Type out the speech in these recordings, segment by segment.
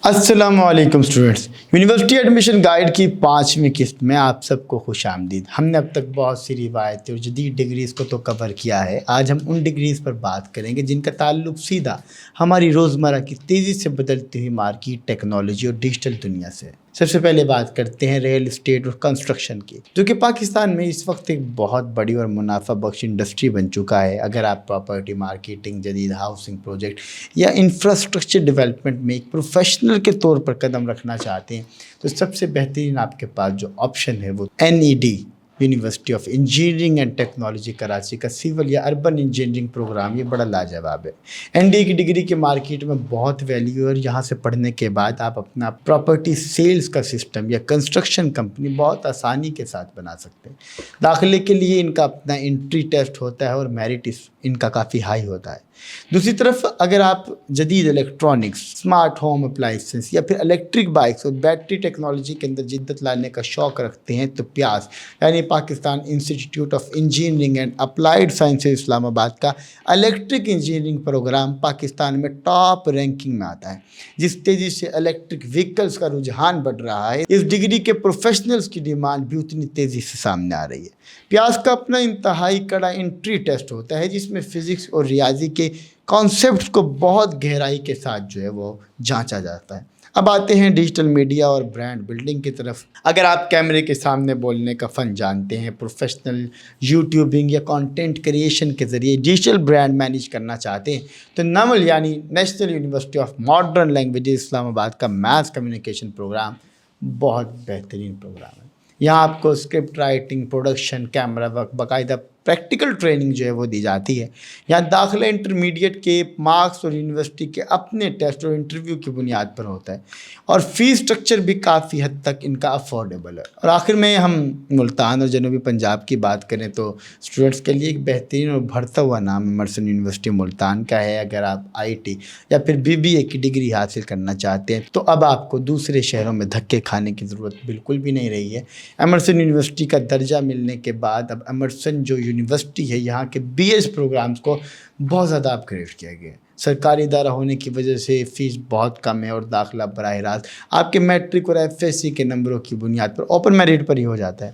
السلام علیکم students, university admission guide کی 5ویں قسط میں آپ سب کو خوش آمدید۔ ہم نے اب تک بہت سی روایتیں اور جدید ڈگریز کو تو کور کیا ہے۔ آج ہم ان ڈگریز پر بات کریں گے جن کا تعلق سیدھا ہماری روزمرہ کی تیزی سے بدلتی ہوئی مارکیٹ، ٹیکنالوجی اور ڈیجیٹل دنیا سے۔ سب سے پہلے بات کرتے ہیں ریئل اسٹیٹ اور کنسٹرکشن کی، جو کہ پاکستان میں اس وقت ایک بہت بڑی اور منافع بخش انڈسٹری بن چکا ہے۔ اگر آپ پراپرٹی مارکیٹنگ، جدید ہاؤسنگ پروجیکٹ یا انفراسٹرکچر ڈیولپمنٹ میں ایک پروفیشنل کے طور پر قدم رکھنا چاہتے ہیں تو سب سے بہترین آپ کے پاس جو آپشن ہے وہ NED university of engineering and technology Karachi کا سول یا اربن انجینئرنگ پروگرام۔ یہ بڑا لاجواب ہے۔ ND کی ڈگری کے مارکیٹ میں بہت ویلیو ہے اور یہاں سے پڑھنے کے بعد آپ اپنا پراپرٹی سیلز کا سسٹم یا کنسٹرکشن کمپنی بہت آسانی کے ساتھ بنا سکتے ہیں۔ داخلے کے لیے ان کا اپنا انٹری ٹیسٹ ہوتا ہے اور میرٹ ان کا کافی ہائی ہوتا ہے۔ دوسری طرف اگر آپ جدید الیکٹرانکس، اسمارٹ ہوم اپلائنسز یا پھر الیکٹرک بائکس اور بیٹری ٹیکنالوجی کے اندر جدت لانے کا شوق رکھتے ہیں تو پیاس یعنی Pakistan institute of engineering and applied sciences Islamabad کا الیکٹرک انجینئرنگ پروگرام پاکستان میں ٹاپ رینکنگ میں آتا ہے۔ جس تیزی سے الیکٹرک وہیکلز کا رجحان بڑھ رہا ہے، اس ڈگری کے پروفیشنلز کی ڈیمانڈ بھی اتنی تیزی سے سامنے آ رہی ہے۔ پیاس کا اپنا انتہائی کڑا انٹری ٹیسٹ ہوتا ہے جس میں فزکس اور ریاضی کے کانسیپٹس کو بہت گہرائی کے ساتھ جو ہے وہ جانچا جاتا ہے۔ اب آتے ہیں ڈیجیٹل میڈیا اور برانڈ بلڈنگ کی طرف۔ اگر آپ کیمرے کے سامنے بولنے کا فن جانتے ہیں، پروفیشنل یوٹیوبنگ یا کانٹینٹ کریشن کے ذریعے ڈیجیٹل برانڈ مینیج کرنا چاہتے ہیں تو نمل یعنی national university of modern languages Islamabad کا میس کمیونیکیشن پروگرام بہت بہترین پروگرام ہے۔ یہاں آپ کو script writing, production, camera work, باقاعدہ پریکٹیکل ٹریننگ جو ہے وہ دی جاتی ہے۔ یہاں داخلہ انٹرمیڈیٹ کے مارکس اور یونیورسٹی کے اپنے ٹیسٹ اور انٹرویو کی بنیاد پر ہوتا ہے، اور فیس سٹرکچر بھی کافی حد تک ان کا افورڈیبل ہے۔ اور آخر میں ہم ملتان اور جنوبی پنجاب کی بات کریں تو اسٹوڈنٹس کے لیے ایک بہترین اور بڑھتا ہوا نام ایمرسن یونیورسٹی ملتان کا ہے۔ اگر آپ IIT یا پھر BBA کی ڈگری حاصل کرنا چاہتے ہیں تو اب آپ کو دوسرے شہروں میں دھکے کھانے کی ضرورت بالکل بھی نہیں رہی ہے۔ ایمرسن یونیورسٹی کا درجہ ملنے کے بعد اب ایمرسن جو یونیورسٹی ہے یہاں کے BS پروگرامز کو بہت زیادہ اپ گریڈ کیا گیا ہے۔ سرکاری ادارہ ہونے کی وجہ سے فیس بہت کم ہے اور داخلہ براہ راست آپ کے میٹرک اور FSC کے نمبروں کی بنیاد پر اوپن میرٹ پر ہی ہو جاتا ہے۔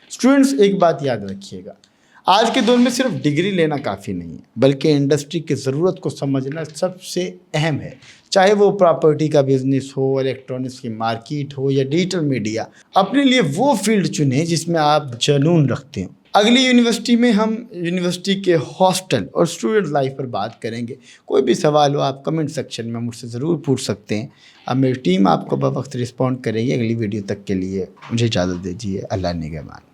اسٹوڈنٹس ایک بات یاد رکھیے گا، آج کے دور میں صرف ڈگری لینا کافی نہیں ہے بلکہ انڈسٹری کی ضرورت کو سمجھنا سب سے اہم ہے۔ چاہے وہ پراپرٹی کا بزنس ہو، الیکٹرانکس کی مارکیٹ ہو یا ڈیجیٹل میڈیا، اپنے لیے وہ فیلڈ چنیں جس میں آپ جنون رکھتے ہوں۔ اگلی یونیورسٹی میں ہم یونیورسٹی کے ہاسٹل اور اسٹوڈنٹ لائف پر بات کریں گے۔ کوئی بھی سوال ہو آپ کمنٹ سیکشن میں مجھ سے ضرور پوچھ سکتے ہیں۔ اب میری ٹیم آپ کو بوقت رسپونڈ کرے گی۔ اگلی ویڈیو تک کے لیے مجھے اجازت دیجیے۔ اللہ نگہبان۔